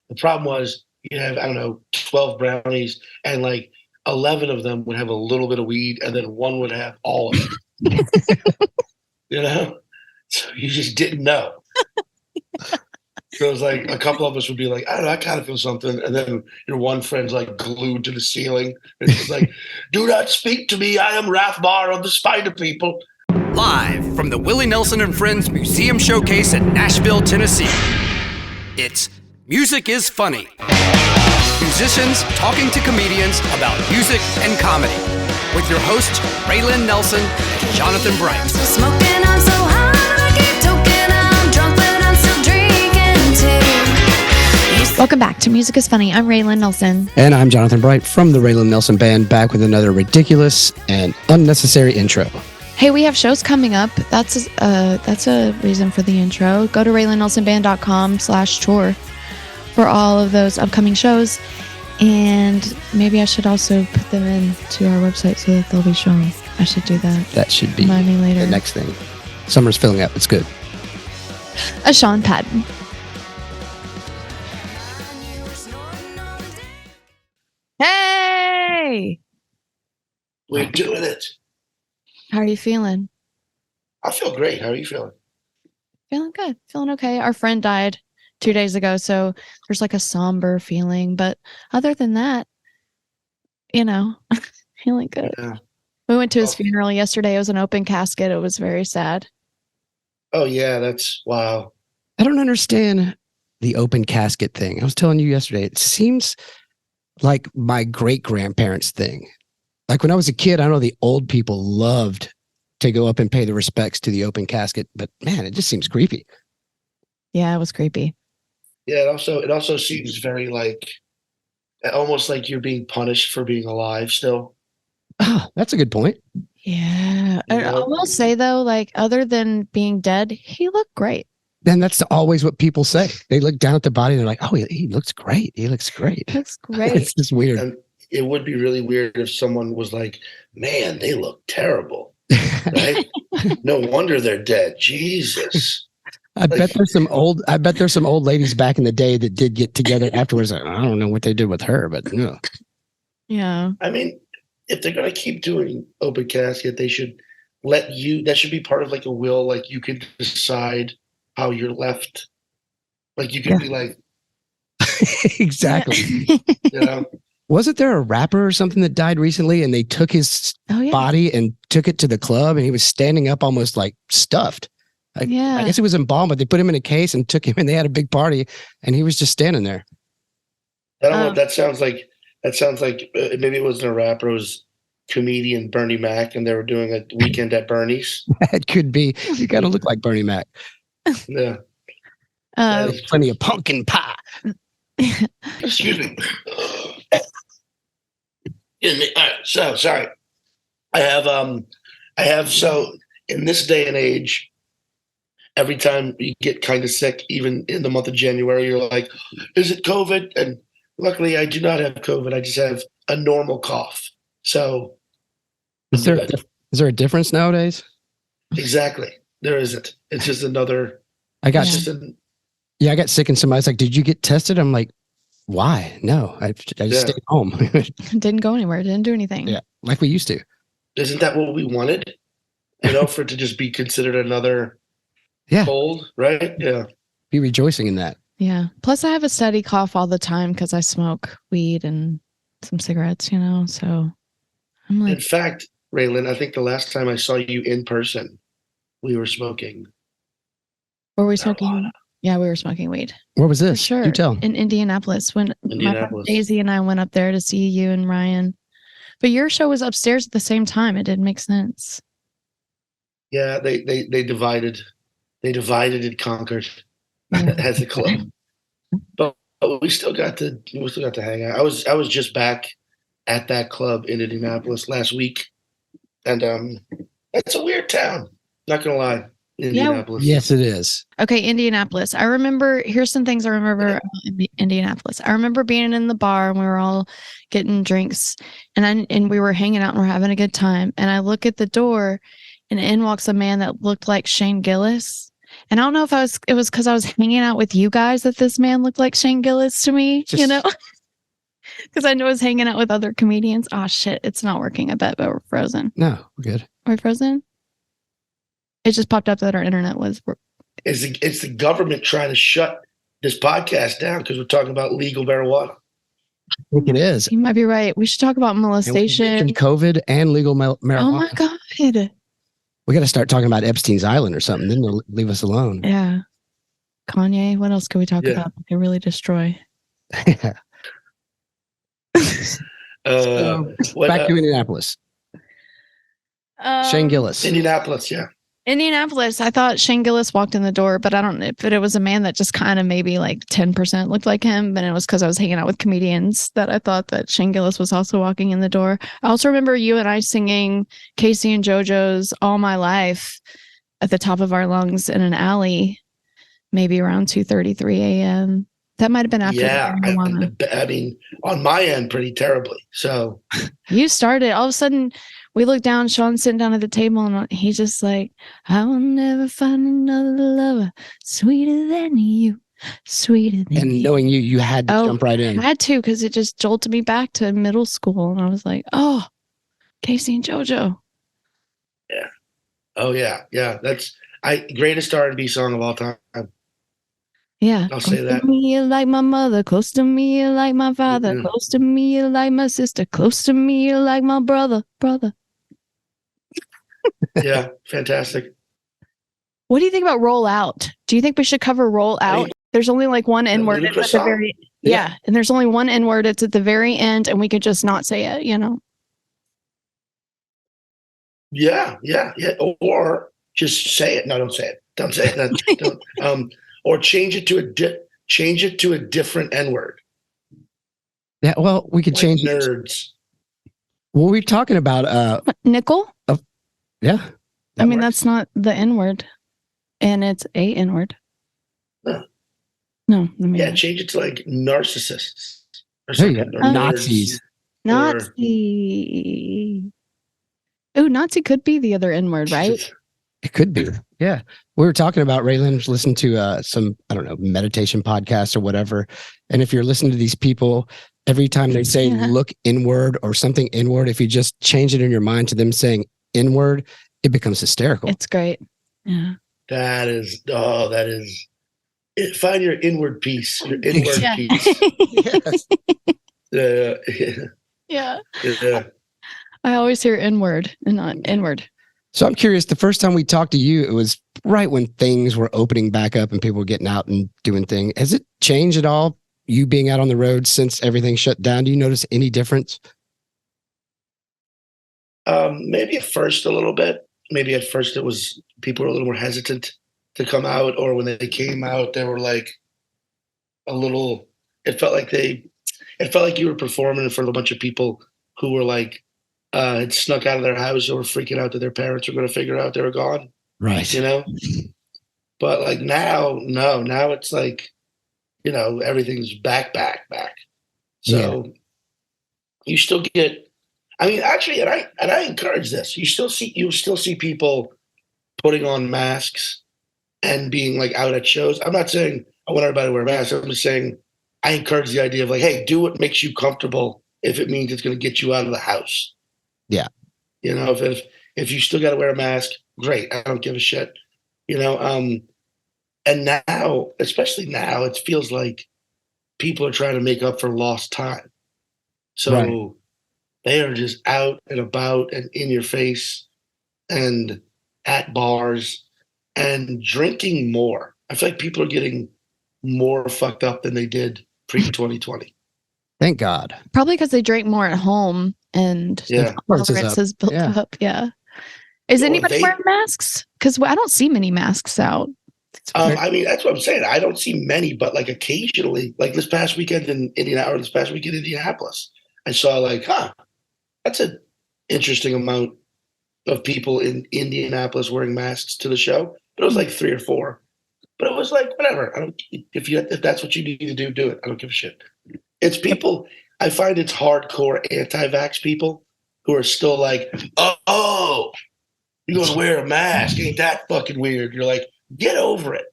The problem was you'd have, I don't know, 12 brownies, and like 11 of them would have a little bit of weed, and then one would have all of it. You know? So you just didn't know. So it was like a couple of us would be like, I don't know, I kind of feel something. And then your one friend's like glued to the ceiling. And it's like, do not speak to me. I am Rathbar of the Spider People. Live from the Willie Nelson and Friends Museum Showcase in Nashville, Tennessee. It's Music is Funny. Musicians talking to comedians about music and comedy. With your hosts, Raelyn Nelson and Jonathan Bright. Smoking, I'm so high, I keep toking, I'm drunk, but I'm still drinking too. Welcome back to Music is Funny. I'm Raelyn Nelson. And I'm Jonathan Bright from the Raelyn Nelson Band, back with another ridiculous and unnecessary intro. Hey, we have shows coming up. That's a reason for the intro. Go to RaelynNelsonBand.com/tour for all of those upcoming shows. And maybe I should also put them into our website so that they'll be shown. I should do that. That should be Remind me later. the next thing. Summer's filling up. It's good. A Sean Patton. Hey! We're doing it. How are you feeling? I feel great. How are you feeling? Feeling good. Feeling okay. Our friend died 2 days ago, so there's like a somber feeling. But other than that, feeling good. Yeah. We went to his funeral yesterday. It was an open casket. It was very sad. Oh, yeah. That's wow. I don't understand the open casket thing. I was telling you yesterday, it seems like my great-grandparents' thing. Like when I was a kid, I know the old people loved to go up and pay the respects to the open casket, but man, it just seems creepy. Yeah, it was creepy. Yeah. It also seems very like almost like you're being punished for being alive still. Oh, that's a good point. Yeah. I Yeah. will say, though, like, other than being dead, he looked great. Then that's always what people say. They look down at the body and they're like, oh, he looks great. He looks great. Looks great. It's just weird. And it would be really weird if someone was like, man, they look terrible. Right? No wonder they're dead. Jesus. I bet there's some old ladies back in the day that did get together afterwards. I don't know what they did with her, but Yeah. I mean, if they're going to keep doing open casket, they should that should be part of like a will. Like you can decide how you're left. Like you can be like, exactly. you know, Wasn't there a rapper or something that died recently and they took his Oh, yeah. body and took it to the club and he was standing up almost like stuffed? I guess he was embalmed, but they put him in a case and took him and they had a big party and he was just standing there. I don't know. That sounds like maybe it wasn't a rapper. It was comedian Bernie Mac, and they were doing a weekend at Bernie's. That could be. You got to look like Bernie Mac. Yeah. There's plenty of pumpkin pie. Excuse me. Excuse me. All right, so sorry. I have so in this day and age, every time you get kind of sick, even in the month of January, you're like, is it COVID? And luckily I do not have COVID. I just have a normal cough. So Is there a difference nowadays? exactly. There isn't. It's just another I got Yeah. I got sick and somebody's like, did you get tested? I'm like, why? No, I just stayed home. Didn't go anywhere. Didn't do anything. Yeah, like we used to. Isn't that what we wanted? For it to just be considered another cold, right? Yeah. Be rejoicing in that. Yeah. Plus, I have a steady cough all the time because I smoke weed and some cigarettes, so I'm like. In fact, Raelyn, I think the last time I saw you in person, we were smoking. Were we smoking? marijuana. Yeah, we were smoking weed. Where was For this? sure. You tell. In Indianapolis. When my friend Daisy and I went up there to see you and Ryan. But your show was upstairs at the same time. It didn't make sense. Yeah, they divided. They divided and conquered as a club. But we still got to hang out. I was just back at that club in Indianapolis last week. And it's a weird town. Not gonna lie. Indianapolis. Yes, it is. Okay, Indianapolis. Here's some things I remember about Indianapolis. I remember being in the bar and we were all getting drinks and we were hanging out and we're having a good time. And I look at the door and in walks a man that looked like Shane Gillis. And I don't know if it was because I was hanging out with you guys that this man looked like Shane Gillis to me, you know? Because I was hanging out with other comedians. Oh, shit. It's not working. I bet, but we're frozen. No, we're good. Are we frozen? It just popped up that our internet was. It's the government trying to shut this podcast down because we're talking about legal marijuana. I think it is. You might be right. We should talk about molestation. COVID and legal marijuana. Oh, my God. We got to start talking about Epstein's Island or something. Then they'll leave us alone. Yeah. Kanye. What else can we talk about that can really destroy? Back to Indianapolis. Shane Gillis. Indianapolis, yeah. Indianapolis. I thought Shane Gillis walked in the door, but I don't know. But it was a man that just kind of maybe like 10% looked like him. But it was because I was hanging out with comedians that I thought that Shane Gillis was also walking in the door. I also remember you and I singing Casey and JoJo's All My Life at the top of our lungs in an alley, maybe around 2:33 a.m. That might have been after. Yeah, I mean, on my end, pretty terribly. So you started. All of a sudden, we look down. Sean's sitting down at the table, and he's just like, "I will never find another lover sweeter than you, sweeter than." And knowing you had to jump right in. I had to because it just jolted me back to middle school, and I was like, "Oh, Casey and JoJo." Yeah. Oh yeah, yeah. That's greatest R&B song of all time. Yeah. I'll say that. Close to me, you're like my mother. Close to me, you're like my father. Mhm. Close to me, you're like my sister. Close to me, you're like my brother. Yeah, fantastic. What do you think about Roll Out? Do you think we should cover Roll Out? There's only like one N word at the ludicrous song? very and there's only one N word. It's at the very end, and we could just not say it. You know. Yeah. Or just say it. No, don't say it. Don't say it. Don't, or change it to a different N word. Yeah, well, we could Like change nerds. What we're talking about. Nickel. Yeah. I mean, that's not the N word, and it's a N word. No. No. I mean, Yeah, change it to like narcissists or There you something. go. Or nerds. Nazis. Nazi. Oh, Nazi could be the other N word, right? It could be. Yeah. We were talking about Raelyn was listening to some, I don't know, meditation podcast or whatever. And if you're listening to these people, every time they say look inward or something inward, if you just change it in your mind to them saying inward, it becomes hysterical. It's great. Yeah. That is find your inward peace. Your inward Yeah. peace. Yes. Yeah. Yeah. I always hear inward and not inward. So I'm curious, the first time we talked to you, it was right when things were opening back up and people were getting out and doing things. Has it changed at all, you being out on the road since everything shut down? Do you notice any difference? Maybe at first a little bit. Maybe at first it was people were a little more hesitant to come out, or when they came out, they were like a little. It felt like you were performing in front of a bunch of people who were like had snuck out of their house or were freaking out that their parents were going to figure out they were gone. Right. You know. But like now, no. Now it's like, you know, everything's back. So you still get. I mean, actually, and I encourage this. You still see people putting on masks and being like out at shows. I'm not saying I want everybody to wear masks. I'm just saying I encourage the idea of like, hey, do what makes you comfortable if it means it's going to get you out of the house. Yeah. You know, if you still got to wear a mask, great. I don't give a shit. You know, and now, especially now, it feels like people are trying to make up for lost time. So. Right. They are just out and about and in your face and at bars and drinking more. I feel like people are getting more fucked up than they did pre-2020. Thank God. Probably because they drank more at home and Yeah. tolerance has built up. Yeah. Is anybody wearing masks? Because I don't see many masks out. I mean, that's what I'm saying. I don't see many, but like occasionally, like this past weekend in Indianapolis, I saw like, that's an interesting amount of people in Indianapolis wearing masks to the show. But it was like 3 or 4. But it was like, whatever. I don't. If that's what you need to do, do it. I don't give a shit. It's people. I find it's hardcore anti-vax people who are still like, oh, you're gonna wear a mask? Ain't that fucking weird? You're like, get over it.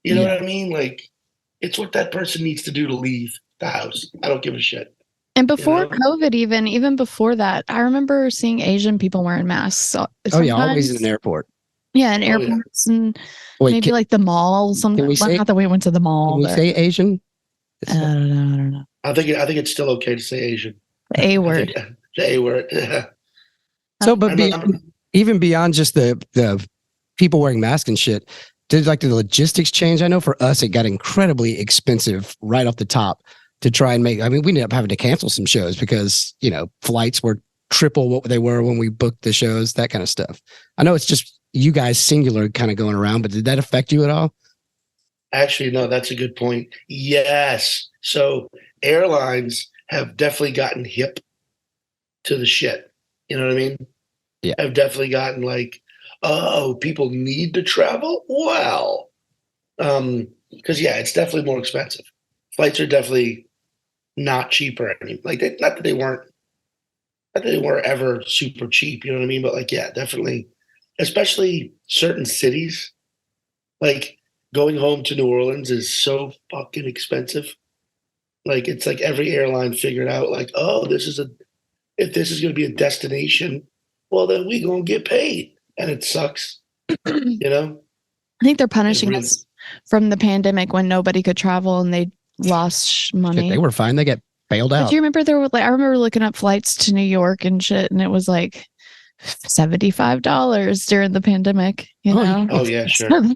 You know Yeah. what I mean? Like, it's what that person needs to do to leave the house. I don't give a shit. And before know? COVID, even before that, I remember seeing Asian people wearing masks. Oh yeah, always in sometimes. an airport. Yeah, in Oh, yeah. airports and Wait, maybe like the mall. can we say- Not that we went to the mall, can we but say Asian? I don't know. I think it's still okay to say Asian. The A I word. think the A word. Yeah. So, but I'm- even beyond just the people wearing masks and shit, did like the logistics change? I know for us, it got incredibly expensive right off the top to try and make. I mean, we ended up having to cancel some shows because flights were triple what they were when we booked the shows, that kind of stuff. I know it's just you guys singular kind of going around, but did that affect you at all? Actually, no, that's a good point. Yes. So airlines have definitely gotten hip to the shit. You know what I mean? Yeah. Have definitely gotten like, oh, people need to travel? Well, because yeah, it's definitely more expensive. Flights are definitely not cheaper. Like not that they weren't ever super cheap, you know what I mean? But like, yeah, definitely, especially certain cities, like going home to New Orleans is so fucking expensive. Like it's like every airline figured out like, oh, if this is going to be a destination, well, then we going to get paid. And it sucks, you know? I think they're punishing really- us from the pandemic when nobody could travel and they lost money. Shit, they were fine. They got bailed But out. do you remember I remember looking up flights to New York and shit, and it was like $75 during the pandemic. You Oh, know? Oh, yeah, sure. So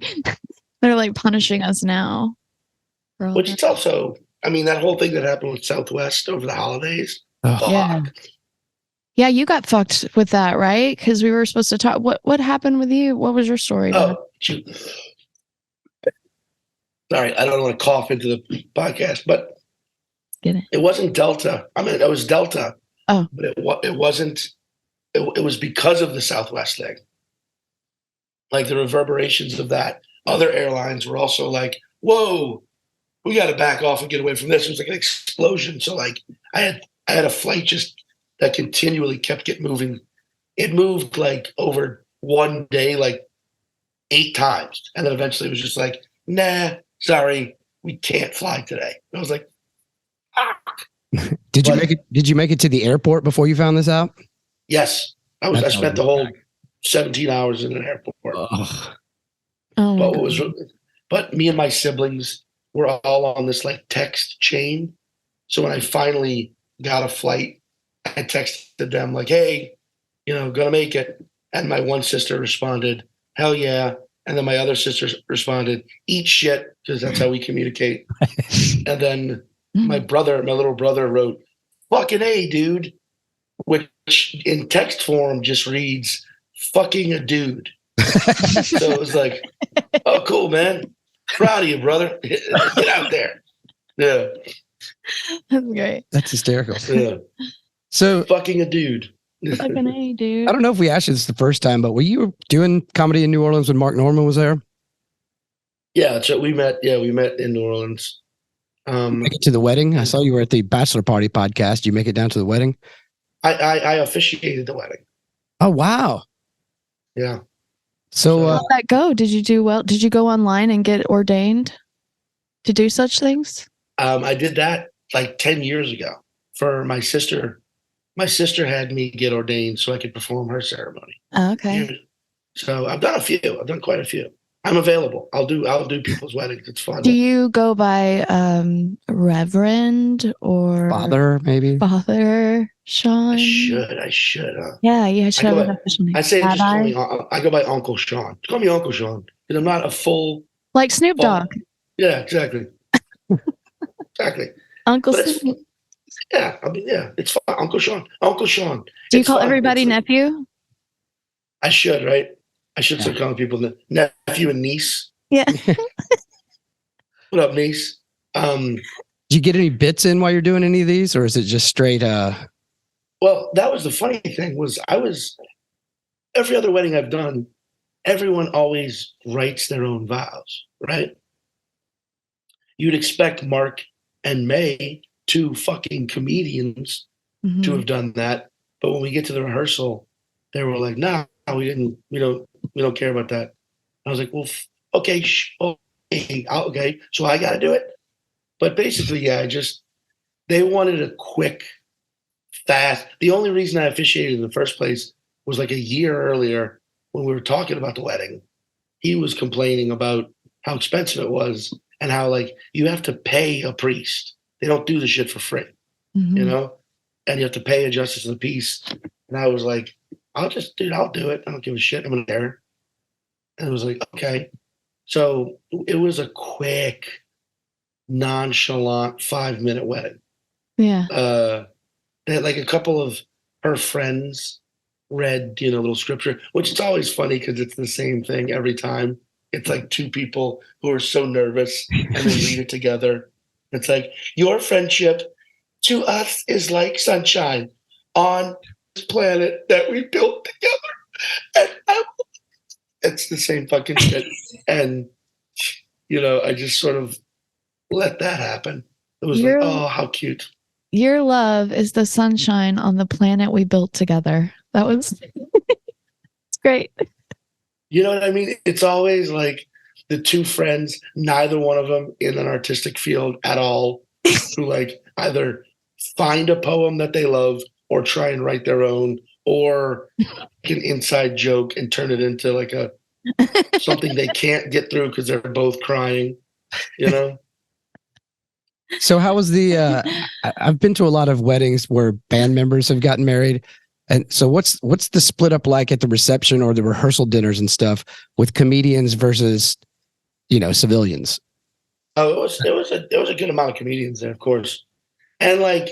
they're like punishing us now. for all Which that. it's also, I mean, that whole thing that happened with Southwest over the holidays. Oh, Fuck. Yeah. Yeah, you got fucked with that, right? Because we were supposed to talk. What happened with you? What was your story? about? Oh, shoot. Sorry, I don't want to cough into the podcast, but Get it? it wasn't Delta. I mean, it was Delta. Oh. But it wasn't. It was because of the Southwest thing. Like the reverberations of that. Other airlines were also like, "Whoa, we got to back off and get away from this." It was like an explosion. So like, I had a flight just that continually kept moving. It moved like over one day, like 8 times, and then eventually it was just like, "Nah, sorry, we can't fly today." I was like, "Fuck." Did you But- make it? Did you make it to the airport before you found this out? Yes, I That's spent the whole 17 hours in an airport. Oh, Oh my But God. but me and my siblings were all on this like text chain. So when I finally got a flight, I texted them like, "Hey, gonna make it." And my one sister responded, "Hell yeah!" And then my other sister responded, "Eat shit," because that's how we communicate. And then my little brother wrote, "Fucking A, dude," which in text form just reads, "Fucking a dude." So it was like, "Oh, cool, man. Proud of you, brother. Get out there." Yeah, That's great. that's hysterical. yeah. So Fucking a dude. Fucking A, dude. I don't know if we asked you this the first time, but were you doing comedy in New Orleans when Mark Normand was there? Yeah, so we met. Yeah, we met in New Orleans. Make it to the wedding? I saw you were at the bachelor party podcast. Did you make it down to the wedding? I officiated the wedding. Oh wow! Yeah. So How'd that go? Did you do well? Did you go online and get ordained to do such things? I did that like 10 years ago for my sister. My sister had me get ordained so I could perform her ceremony. Oh, okay. Yeah. So I've done a few. I've done quite a few. I'm available. I'll do people's weddings. It's fun. Do you go by Reverend or father, maybe. Father Sean? I should. Yeah, you should I have go an by- official name. I say just call Rabbi? me. I go by Uncle Sean. Call me Uncle Sean because I'm not a full. Like Snoop Dogg, Yeah, exactly. Exactly. Uncle But it's- Snoop. Yeah, I mean, yeah, it's fine. Uncle Sean. Uncle Sean. Do you It's call fine. everybody It's- nephew? I should, right? I should start calling people nephew and niece. Yeah. What up, niece? Did you get any bits in while you're doing any of these, or is it just straight? Well, that was the funny thing was every other wedding I've done, everyone always writes their own vows, right? You'd expect Mark and May, 2 fucking comedians, Mhm. to have done that, but when we get to the rehearsal, they were like, "Nah, we don't care about that." I was like, "Well, okay, okay, so I got to do it. But basically, yeah, they wanted a quick, fast. The only reason I officiated in the first place was like a year earlier when we were talking about the wedding. He was complaining about how expensive it was and how like you have to pay a priest. They don't do the shit for free, you know? And you have to pay a justice of the peace. And I was like, I'll do it. I don't give a shit. I'm gonna there. And it was like, okay. So it was a quick, nonchalant 5-minute wedding. Yeah. They had like a couple of her friends read, a little scripture, which is always funny because it's the same thing every time. It's like two people who are so nervous and they read it together. It's like, your friendship to us is like sunshine on this planet that we built together. And it's the same fucking shit. And, I just sort of let that happen. It was like, oh, how cute. Your love is the sunshine on the planet we built together. That was it's great. You know what I mean? It's always like the two friends, neither one of them in an artistic field at all, who like either find a poem that they love or try and write their own, or an inside joke and turn it into like something they can't get through because they're both crying, So how was I've been to a lot of weddings where band members have gotten married. And so what's the split up like at the reception or the rehearsal dinners and stuff with comedians versus, civilians? Oh, there was a good amount of comedians there, of course. And like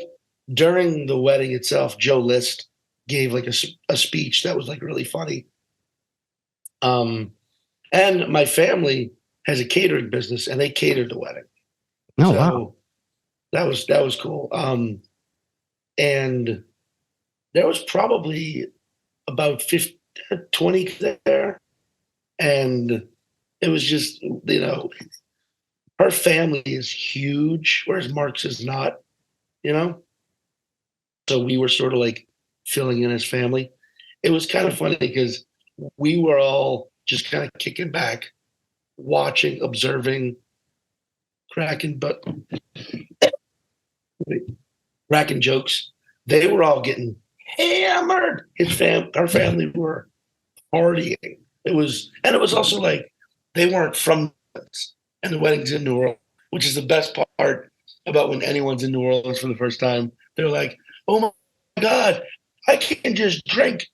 during the wedding itself, Joe List gave like a speech that was like really funny. And my family has a catering business and they catered the wedding. Oh, wow. That was cool. And there was probably about 20 there. And it was just, her family is huge, whereas Mark's is not, So we were sort of like filling in his family. It was kind of funny because we were all just kind of kicking back, watching, observing, cracking jokes. They were all getting hammered. Our family were partying. It was also like they weren't from New Orleans, and the wedding's in New Orleans, which is the best part about when anyone's in New Orleans for the first time. They're like, "Oh my God, I can just drink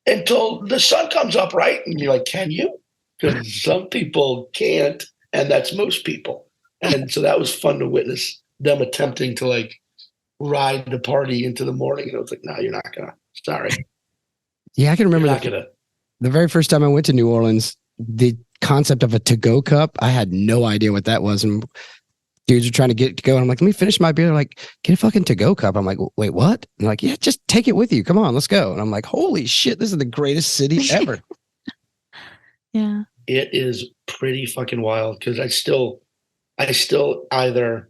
until the sun comes up, right?" And you're like, "Can you?" Because some people can't, and that's most people. And so that was fun to witness them attempting to like ride the party into the morning. And I was like, "No, you're not gonna. Sorry." Yeah, I can remember the very first time I went to New Orleans, the concept of a to-go cup, I had no idea what that was. And dudes are trying to get to go. And I'm like, let me finish my beer. They're like, get a fucking to-go cup. I'm like, wait, what? And they're like, yeah, just take it with you. Come on, let's go. And I'm like, holy shit, this is the greatest city ever. Yeah. It is pretty fucking wild because I still either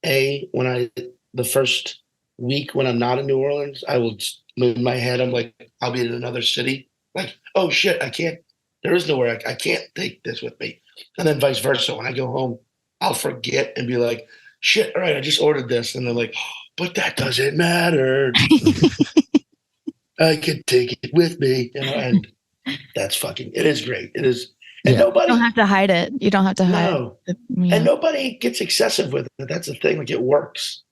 the first week when I'm not in New Orleans, I will move my head. I'm like, I'll be in another city. Like, oh shit, there is nowhere I can't take this with me. And then vice versa. When I go home, I'll forget and be like, shit, all right, I just ordered this. And they're like, but that doesn't matter. I can take it with me. And that's it is great. It is. And nobody, you don't have to hide it. You don't have to hide it. Yeah. And nobody gets excessive with it. That's the thing. Like it works.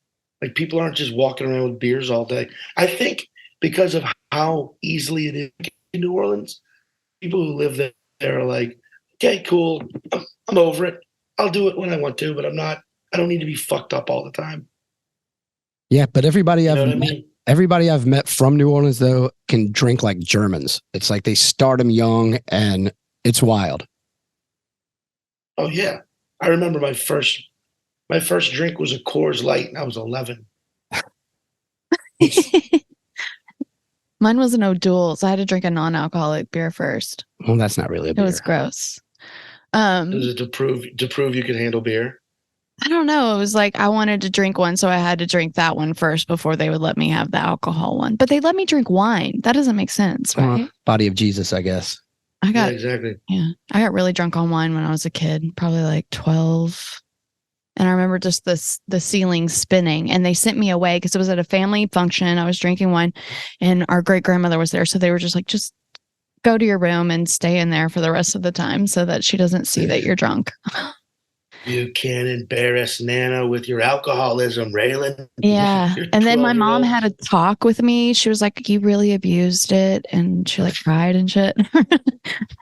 Like people aren't just walking around with beers all day. I think because of how easily it is in New Orleans, people who live there are like, okay, cool. I'm over it. I'll do it when I want to, but I don't need to be fucked up all the time. Yeah, but everybody I've met from New Orleans though can drink like Germans. It's like they start them young and it's wild. Oh yeah. I remember my first drink was a Coors Light and I was 11. Mine was an O'Doul, so I had to drink a non-alcoholic beer first. Well, that's not really a beer. It was gross. Was it to prove you could handle beer? I don't know. It was like I wanted to drink one, so I had to drink that one first before they would let me have the alcohol one. But they let me drink wine. That doesn't make sense, right? Body of Jesus, I guess. I got exactly. I got really drunk on wine when I was a kid, probably like 12. And I remember just the ceiling spinning, and they sent me away because it was at a family function. I was drinking wine, and our great grandmother was there, so they were just like, just go to your room and stay in there for the rest of the time so that she doesn't see that you're drunk. You can't embarrass Nana with your alcoholism, Raelyn. Yeah. Your And then my mom 12-year-old. had a talk with me. She was like, you really abused it. And she like cried and shit.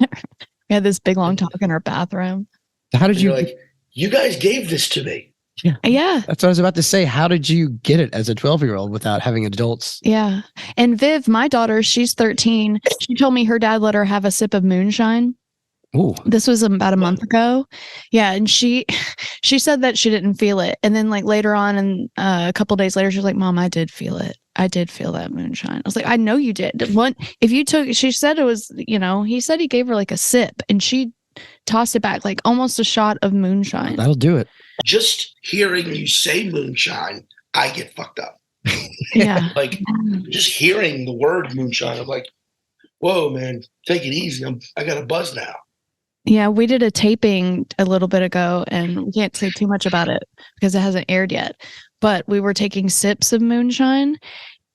We had this big long talk in her bathroom. How did You're you? like, you guys gave this to me. Yeah. That's what I was about to say. How did you get it as a 12-year-old without having adults? Yeah. And Viv, my daughter, she's 13. She told me her dad let her have a sip of moonshine. Ooh, This was about a month ago. Yeah. And she said that she didn't feel it. And then like later on and a couple days later, she was like, Mom, I did feel it. I did feel that moonshine. I was like, I know you did. What if you took, she said it was, he said he gave her like a sip and she tossed it back, like almost a shot of moonshine. that'll do it. Just hearing you say moonshine, I get fucked up. Yeah. Like just hearing the word moonshine, I'm like, whoa, man, take it easy. I got a buzz now. Yeah, we did a taping a little bit ago, and we can't say too much about it because it hasn't aired yet. But we were taking sips of moonshine,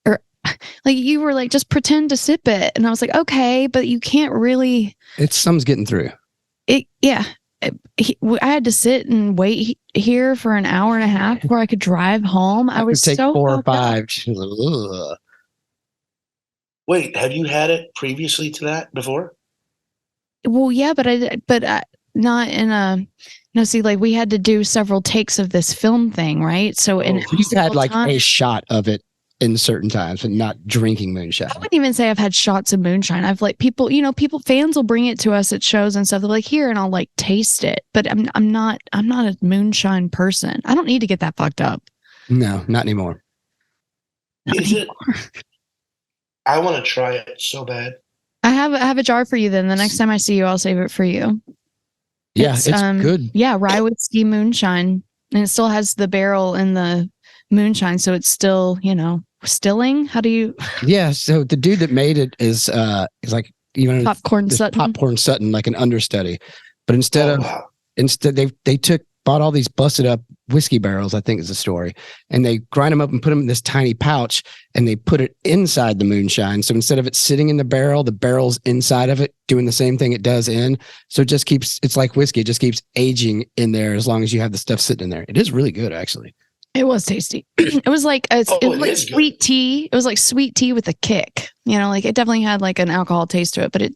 or like you were like, just pretend to sip it, and I was like, okay, but you can't really. It's some's getting through. I had to sit and wait here for an hour and a half before I could drive home. I was Take so 4 or fucked up. 5. She's like, ugh. Wait, have you had it previously to that before? Well, yeah, but not in a. No, see, like we had to do several takes of this film thing, right? So in Oh, every You've had single like time- a shot of it in certain times, but not drinking moonshine. I wouldn't even say I've had shots of moonshine. I've like people, fans will bring it to us at shows and stuff. They're like, here, and I'll like taste it. But I'm not a moonshine person. I don't need to get that fucked up. No, not anymore. Not Is it? anymore. I want to try it so bad. I have a jar for you. Then the next time I see you, I'll save it for you. Yeah, it's good. Yeah, rye whiskey moonshine, and it still has the barrel in the moonshine, so it's still stilling. How do you Yeah, so the dude that made it is like popcorn this Sutton? Popcorn Sutton, like an understudy. But instead Wow. they bought all these busted up whiskey barrels, I think is the story, and they grind them up and put them in this tiny pouch, and they put it inside the moonshine. So instead of it sitting in the barrel's inside of it doing the same thing it does in. So it just keeps, it's like whiskey, it just keeps aging in there as long as you have the stuff sitting in there. It is really good, actually. It was tasty. It was like it was it like is good. sweet tea. It was like sweet tea with a kick. Like it definitely had like an alcohol taste to it, but it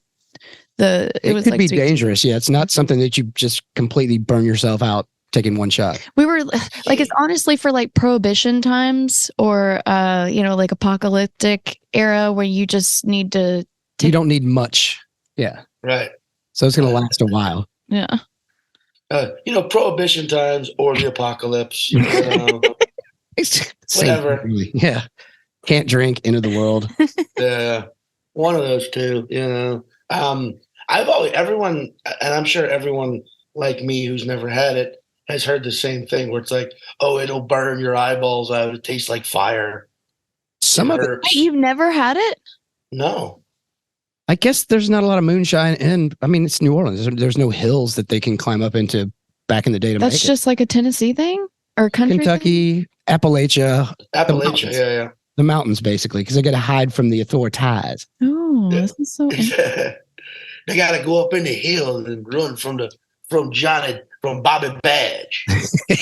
was could like be sweet tea. dangerous. Yeah, it's not something that you just completely burn yourself out taking one shot. We were like, it's honestly for like prohibition times or like apocalyptic era where you just need to You don't need much. Yeah. Right. So it's going to last a while. yeah. Prohibition times or the apocalypse. It's Whatever. safe, really. Yeah. Can't drink, end of the world. Yeah, one of those two. Everyone, and I'm sure everyone like me who's never had it has heard the same thing, where it's like, oh, it'll burn your eyeballs out. It tastes like fire. Some of it, hurts. You've never had it? No. I guess there's not a lot of moonshine in, I mean, it's New Orleans. There's no hills that they can climb up into back in the day to That's make just like a Tennessee thing or country thing? Kentucky, Appalachia, Appalachia, yeah. the mountains, basically, because they got to hide from the authorities. Oh, Yeah. this is so interesting. They got to go up in the hills and run from Bobby Badge.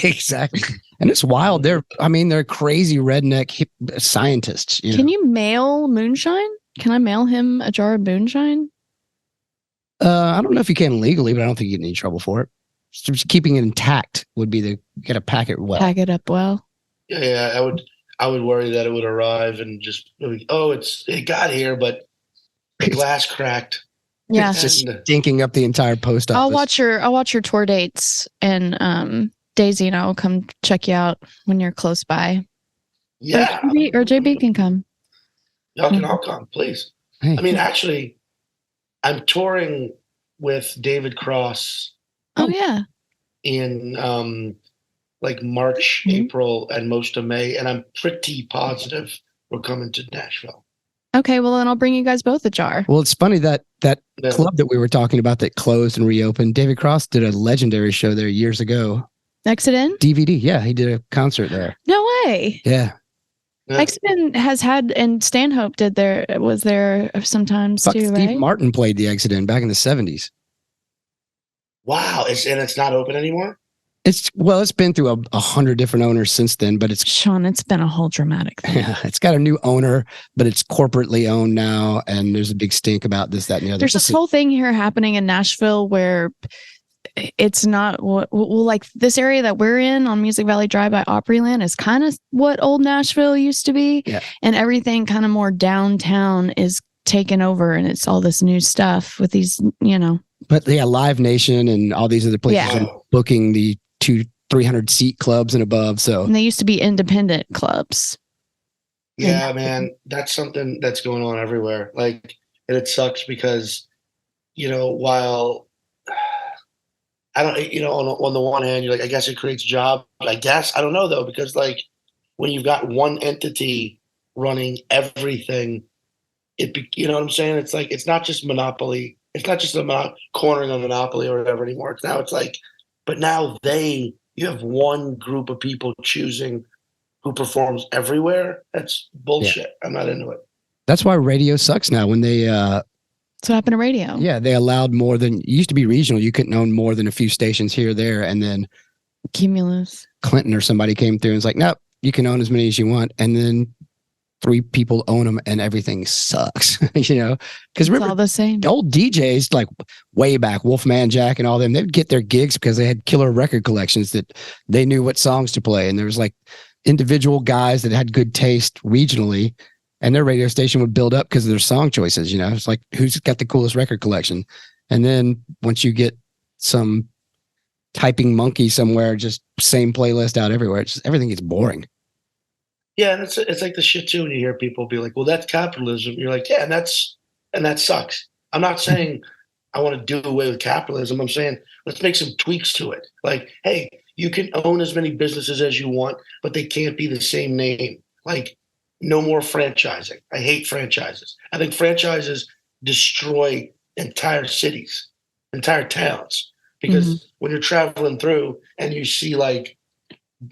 Exactly. And it's wild. They're crazy redneck scientists. Can you mail moonshine? Can I mail him a jar of moonshine? I don't know if you can legally, but I don't think you get in any trouble for it. Just keeping it intact would be get a packet well. Pack it up well. Yeah, I would worry that it would arrive and just, it got here, but the glass cracked. Yeah. It's just stinking up the entire post office. I'll watch your tour dates, and Daisy and I will come check you out when you're close by. Yeah. Or JB can come. Y'all can all come, please. Hey. I mean, actually, I'm touring with David Cross Oh yeah. in like March, Mhm. April, and most of May, and I'm pretty positive we're coming to Nashville. Okay, well then I'll bring you guys both a jar. Well, it's funny that Yeah. club that we were talking about that closed and reopened, David Cross did a legendary show there years ago. Exit In? DVD. Yeah, he did a concert there. No way. Yeah. Yeah. Exit In has had, and Stanhope was there sometimes Fuck, too, Steve right? Martin played the Exit In back in the 70s. Wow. It's not open anymore? It's been through 100 different owners since then, but it's Sean, it's been a whole dramatic thing. yeah, it's got a new owner, but it's corporately owned now, and there's a big stink about this, that, and the other. There's this whole thing here happening in Nashville where it's not well, like this area that we're in on Music Valley Drive by Opryland is kind of what old Nashville used to be. Yeah. And everything kind of more downtown is taken over, and it's all this new stuff with these, But yeah, Live Nation and all these other places Yeah. are booking the 300 seat clubs and above. So and they used to be independent clubs. Yeah, man, that's something that's going on everywhere. Like, and it sucks because, while I don't, on the one hand, you're like, I guess it creates jobs. I guess I don't know though, because like when you've got one entity running everything, you know what I'm saying? It's like it's not just monopoly. It's not just a cornering of monopoly or whatever anymore. It's like, but now you have one group of people choosing who performs everywhere. That's bullshit. I'm not into it. that's why radio sucks now. When they, That's what happened to radio. yeah, they allowed more than, it used to be regional. You couldn't own more than a few stations here or there. And then Cumulus. Clinton or somebody came through and was like, nope, you can own as many as you want. And then 3 people own them and everything sucks, because It's remember all the same. old DJs like way back, Wolfman Jack and all them, they'd get their gigs because they had killer record collections that they knew what songs to play. And there was like individual guys that had good taste regionally, and their radio station would build up because of their song choices. It's like, who's got the coolest record collection? And then once you get some typing monkey somewhere, just same playlist out everywhere, everything gets boring. Yeah, and it's like the shit too when you hear people be like, "Well, that's capitalism." You're like, "Yeah, and that sucks." I'm not saying I want to do away with capitalism. I'm saying let's make some tweaks to it. Like, hey, you can own as many businesses as you want, but they can't be the same name. Like, no more franchising. I hate franchises. I think franchises destroy entire cities, entire towns, because when you're traveling through and you see like,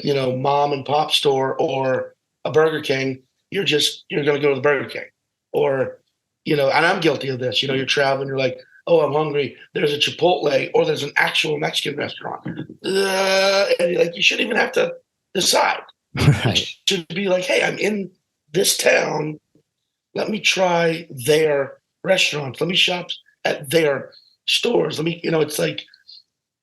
mom and pop store or a Burger King, you're going to go to the Burger King. Or, and I'm guilty of this. You're traveling, you're like, oh, I'm hungry. There's a Chipotle or there's an actual Mexican restaurant. And like, you shouldn't even have to decide. Right. It should be like, hey, I'm in this town. Let me try their restaurants. Let me shop at their stores. It's like,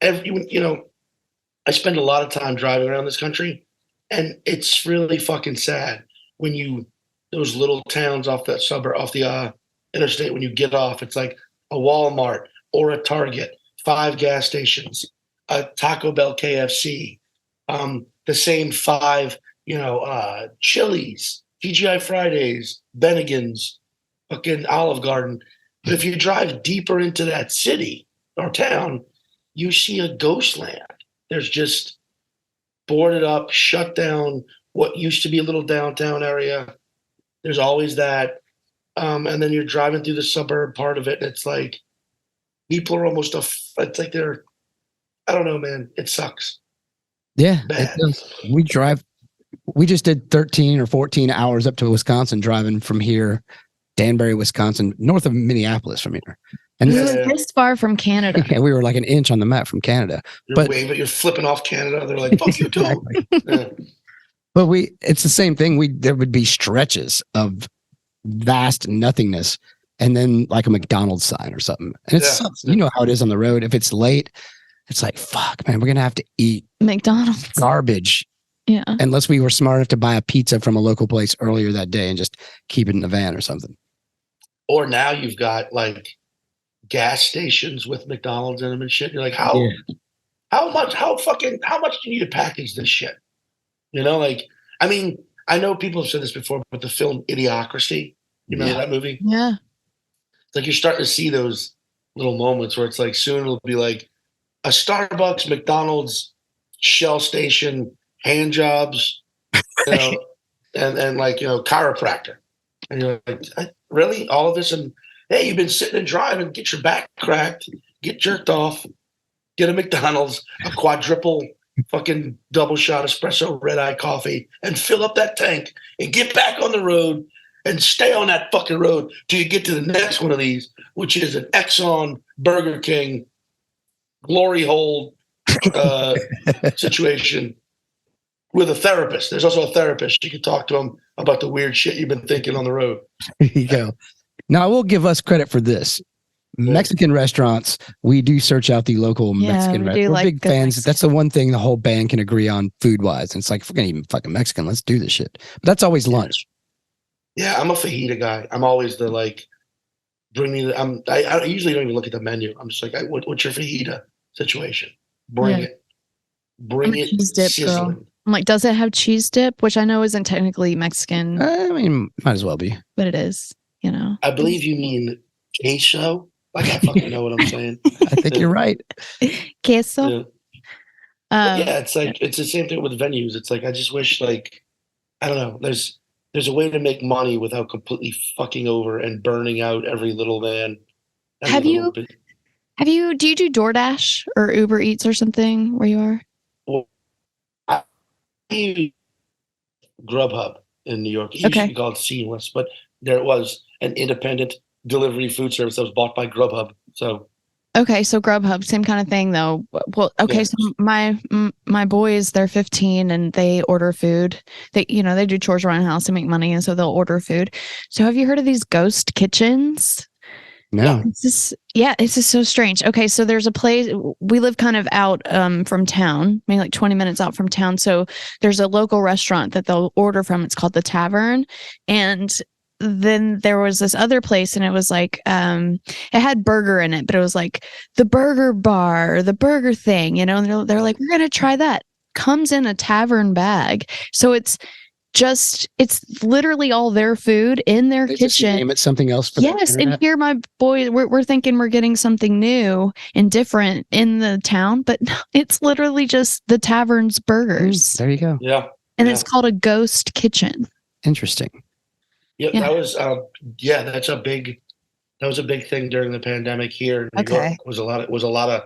I spend a lot of time driving around this country, and it's really fucking sad when those little towns off the interstate, when you get off, it's like a Walmart or a Target, 5 gas stations, a Taco Bell, KFC, the same 5, Chili's, TGI Fridays, Bennigan's, fucking Olive Garden. But if you drive deeper into that city or town, you see a ghost land. There's just boarded up, shut down, what used to be a little downtown area. There's always that. And then you're driving through the suburb part of it, and it's like people are almost it's like they're, I don't know, man. It sucks. Yeah. Bad. We just did 13 or 14 hours up to Wisconsin, driving from here, Danbury, Wisconsin, north of Minneapolis from here. And We Yeah. were this far from Canada. we were like an inch on the map from Canada. You're flipping off Canada. They're like, fuck you too. Yeah. But it's the same thing. There would be stretches of vast nothingness and then like a McDonald's sign or something. And it sucks. You know how it is on the road. If it's late, it's like, fuck, man, we're going to have to eat McDonald's. garbage. Yeah. Unless we were smart enough to buy a pizza from a local place earlier that day and just keep it in the van or something. Or now you've got like gas stations with McDonald's in them and shit. You're like, how much do you need to package this shit? I know people have said this before, but the film Idiocracy, you remember that movie? Yeah. It's like you're starting to see those little moments where it's like soon it'll be like a Starbucks, McDonald's, Shell station, hand jobs, and like, chiropractor. And you're like, really? All of this? And hey, you've been sitting and driving, get your back cracked, get jerked off, get a McDonald's, a quadruple fucking double shot espresso red eye coffee, and fill up that tank and get back on the road and stay on that fucking road till you get to the next one of these, which is an Exxon Burger King glory hole situation with a therapist. There's also a therapist. You can talk to him about the weird shit you've been thinking on the road. There you go. Now, I will give us credit for this. Mexican restaurants, we do search out the local Mexican restaurants. We're big fans. That's the one thing the whole band can agree on food wise. It's like, if we're going to eat fucking Mexican, let's do this shit. But that's always lunch. Yeah, I'm a fajita guy. I'm always the like, bring me the, I usually don't even look at the menu. I'm just like, what's your fajita situation? Bring it. Bring it. Cheese dip, girl. I'm like, does it have cheese dip? Which I know isn't technically Mexican. I mean, might as well be. But it is, you know. I believe you mean queso. Like, I fucking know what I'm saying. I think you're right. Queso. Yeah. It's like, it's the same thing with venues. It's like, I just wish, like, I don't know, there's a way to make money without completely fucking over and burning out every little man. Do you do DoorDash or Uber Eats or something where you are? Well, I use Grubhub in New York. It used to be called Seamless, but there it was, an independent delivery food service that was bought by Grubhub. So Grubhub, same kind of thing though. Well, so my boys, they're 15 and they order food. They do chores around the house to make money, and so they'll order food. So have you heard of these ghost kitchens? No. It's just so strange. Okay, so there's a place, we live kind of out from town, maybe like 20 minutes out from town. So there's a local restaurant that they'll order from. It's called The Tavern. And then there was this other place, and it was like it had burger in it, but it was like the burger bar, or the burger thing, and they're like, we're gonna try that. Comes in a tavern bag, so it's literally all their food in their kitchen. Just name it something else for yes, and here my boy, we're thinking we're getting something new and different in the town, but it's literally just the tavern's burgers. There you go. Yeah, and it's called a ghost kitchen. Interesting. Yeah, that was that was a big thing during the pandemic here in New York. Was a lot of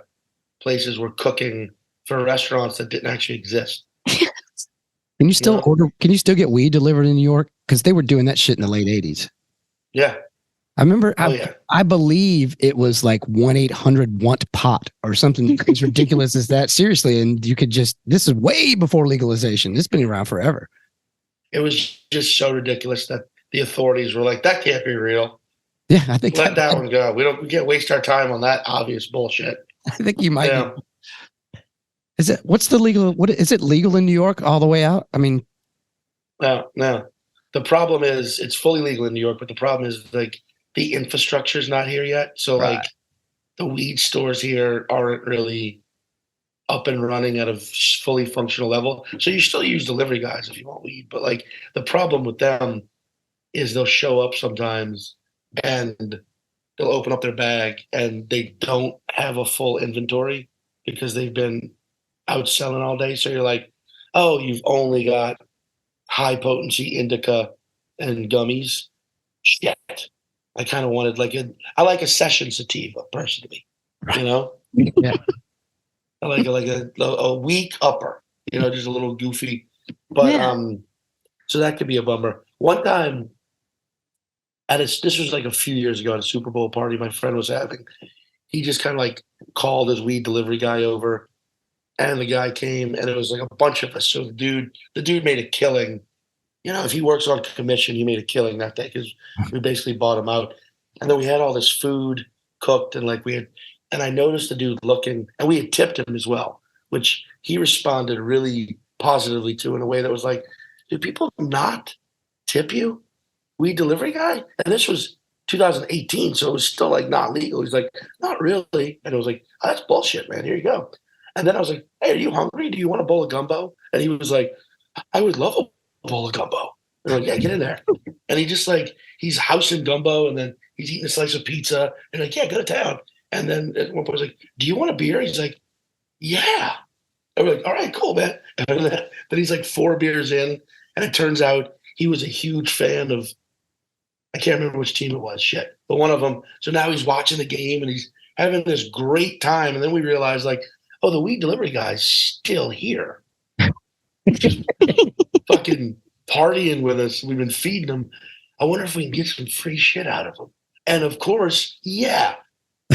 places were cooking for restaurants that didn't actually exist. Can you still order? Can you still get weed delivered in New York? Because they were doing that shit in the late 80s. Yeah, I remember. I believe it was like 1-800-WANT-POT or something as ridiculous as that. Seriously, and you could just. This is way before legalization. It's been around forever. It was just so ridiculous that the authorities were like, "That can't be real." Yeah, I think let that one go. We can't waste our time on that obvious bullshit. I think you might. Yeah. Is it? What's the legal? What is it legal in New York all the way out? I mean, no. The problem is it's fully legal in New York, but the problem is like the infrastructure is not here yet. So like the weed stores here aren't really up and running at a fully functional level. So you still use delivery guys if you want weed, but like the problem with them is they'll show up sometimes and they'll open up their bag and they don't have a full inventory because they've been out selling all day. So you're like, oh, you've only got high potency indica and gummies. Shit. I kind of wanted I like a session sativa personally, Yeah. I like a weak upper, just a little goofy, but so that could be a bummer. One time, this was like a few years ago at a Super Bowl party my friend was having. He just kind of like called his weed delivery guy over, and the guy came, and it was like a bunch of us. So the dude made a killing. If he works on commission, he made a killing that day because we basically bought him out. And then we had all this food cooked, and and I noticed the dude looking, and we had tipped him as well, which he responded really positively to in a way that was like, do people not tip you? Weed delivery guy? And this was 2018, so it was still like not legal. He's like, not really. And it was like, oh, that's bullshit, man. Here you go. And then I was like, hey, are you hungry? Do you want a bowl of gumbo? And he was like, I would love a bowl of gumbo. And I'm like, yeah, get in there. And he just he's housing gumbo, and then he's eating a slice of pizza. And like, yeah, go to town. And then at one point, I was like, do you want a beer? He's like, yeah. And we're like, all right, cool, man. And then he's like 4 beers in, and it turns out he was a huge fan of I can't remember which team it was. Shit, but one of them. So now he's watching the game and he's having this great time. And then we realize, like, oh, the weed delivery guy's still here, just fucking partying with us. We've been feeding him. I wonder if we can get some free shit out of him. And of course, yeah.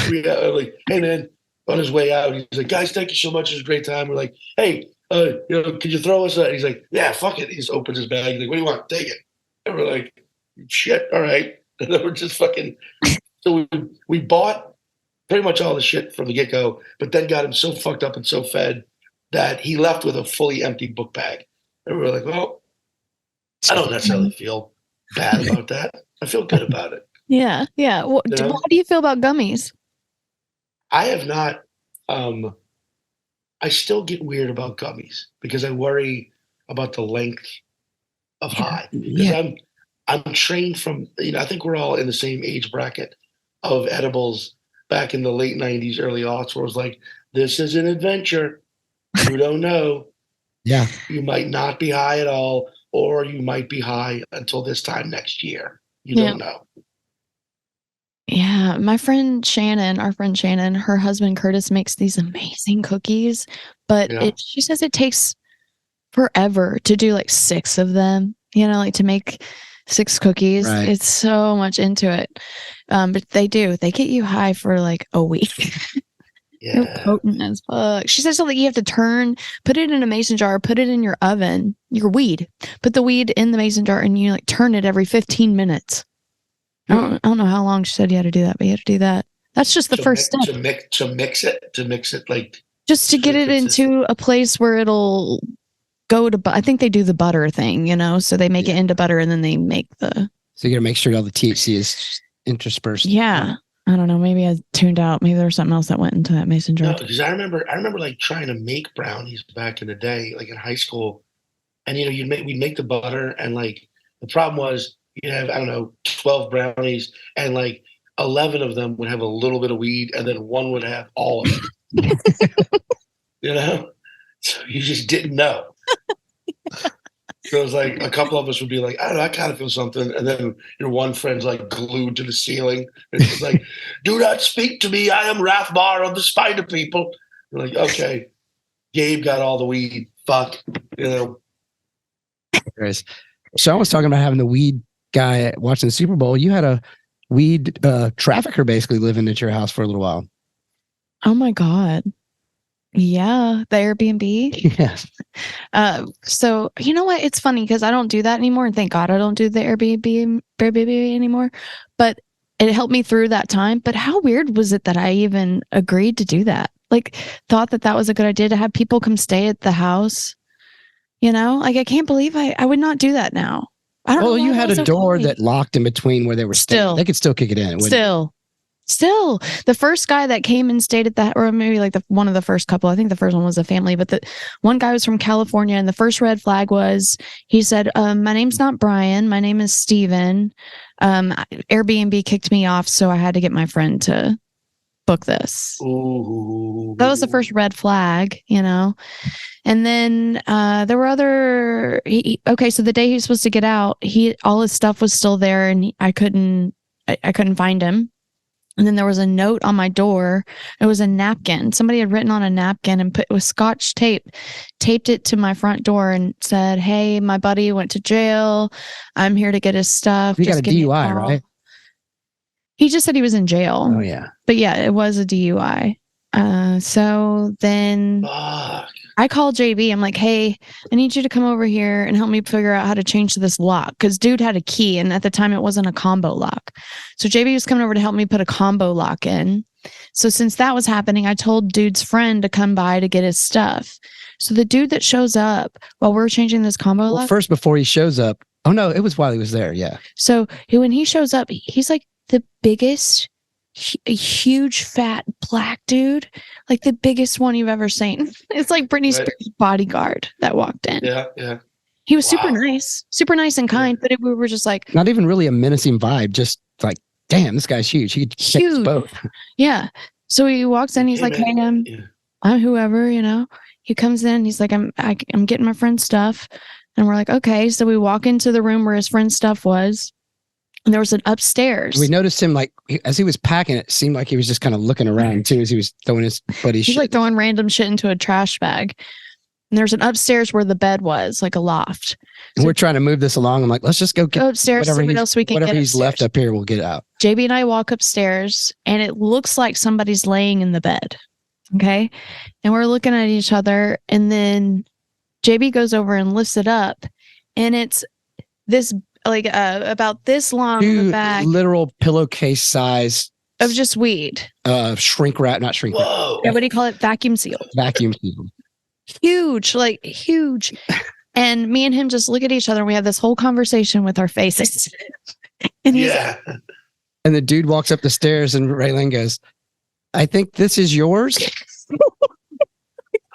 We like, hey man, on his way out, he's like, guys, thank you so much. It was a great time. We're like, hey, could you throw us a? He's like, yeah, fuck it. He just opens his bag. He's like, what do you want? Take it. And we're like, shit, all right. And then we're just fucking. So we bought pretty much all the shit from the get go, but then got him so fucked up and so fed that he left with a fully empty book bag. And we were like, well, I don't necessarily feel bad about that. I feel good about it. Yeah. Yeah. Well, You know? how do you feel about gummies? I have not. I still get weird about gummies because I worry about the length of high. Because Yeah. I'm trained from, I think we're all in the same age bracket of edibles back in the late 90s, early aughts, where it was like, this is an adventure. You don't know. Yeah. You might not be high at all, or you might be high until this time next year. You don't know. Yeah, our friend Shannon, her husband Curtis makes these amazing cookies, but Yeah. she says it takes forever to do like 6 of them, like to make 6 cookies. Right. It's so much into it. But they get you high for like a week. They're Yeah. potent as fuck. She says something you have to put it in a mason jar, put it in your oven, your weed, put the weed in the mason jar and you like turn it every 15 minutes. I don't know how long she said you had to do that, but you had to do that. That's just the first step. To mix it like Just to get it into a place where it'll go to, I think they do the butter thing, so they make it into butter and then they make the. So you got to make sure all the THC is interspersed. Yeah. I don't know. Maybe I tuned out. Maybe there was something else that went into that mason jar. No, because I remember like trying to make brownies back in the day, like in high school. And we'd make the butter and like the problem was you'd have, 12 brownies and like 11 of them would have a little bit of weed and then one would have all of it. So you just didn't know. So it was like a couple of us would be like, I don't know, I kind of feel something. And then your one friend's like glued to the ceiling. And it's like, do not speak to me. I am Rathbar of the Spider People. You're like, okay, Gabe got all the weed. Fuck. Sean was talking about having the weed guy watching the Super Bowl. You had a weed trafficker basically living at your house for a little while. Oh my God. Yeah. The Airbnb. Yes. So you know what? It's funny because I don't do that anymore. And thank God I don't do the Airbnb anymore. But it helped me through that time. But how weird was it that I even agreed to do that? Like thought that was a good idea to have people come stay at the house. Like I can't believe I would not do that now. I don't know. Well, you why had that a was so door funny. that locked in between where they were staying. Still. They could still kick it in. Still, the first guy that came and stayed at that, or maybe like one of the first couple, I think the first one was a family, but the one guy was from California, and the first red flag was, he said, my name's not Brian, my name is Steven. Airbnb kicked me off, so I had to get my friend to book this. Ooh. That was the first red flag, And then there were other. So the day he was supposed to get out, all his stuff was still there, and I couldn't find him. And then there was a note on my door. It was a napkin. Somebody had written on a napkin and put with Scotch tape, taped it to my front door and said, "Hey, my buddy went to jail. I'm here to get his stuff." You got a give me DUI, call." right? He just said he was in jail. Oh yeah. But yeah, it was a DUI. So then Fuck. I called JB. I'm like, hey, I need you to come over here and help me figure out how to change this lock. Because dude had a key, and at the time it wasn't a combo lock. So JB was coming over to help me put a combo lock in. So since that was happening, I told dude's friend to come by to get his stuff. So the dude that shows up while we're changing this combo Well, lock. first, before he shows up. Oh no, it was while he was there. Yeah. So when he shows up, he's like the biggest, a huge fat black dude, like the biggest one you've ever seen. It's like Britney Spears' bodyguard that walked in. Yeah. He was super nice and kind, but we were just like, Not even really a menacing vibe. Just like, damn, this guy's huge. He could take us both. Yeah. So he walks in. He's like, man. hey, I'm whoever. He comes in. He's like, I'm getting my friend's stuff, and we're like, okay. So we walk into the room where his friend's stuff was. And there was an upstairs. We noticed him like as he was packing it seemed like he was just kind of looking around too as he was throwing his buddy's He's shit. like throwing random shit into a trash bag. And there's an upstairs where the bed was, like a loft. And we're trying to move this along. I'm like, let's just go get Go upstairs, see what else we can whatever get he's upstairs. left up here, we'll get it out. JB and I walk upstairs and it looks like somebody's laying in the bed. Okay. And we're looking at each other. And then JB goes over and lifts it up. And it's this, like, about this long in the Two back literal pillowcase size of just weed. shrink wrap, not shrink wrap, Whoa. Yeah, what do you call it? Vacuum seal. vacuum seal. Huge, like huge. And me and him just look at each other and we have this whole conversation with our faces. And he's Yeah. And the dude walks up the stairs and Raelyn goes, I think this is yours.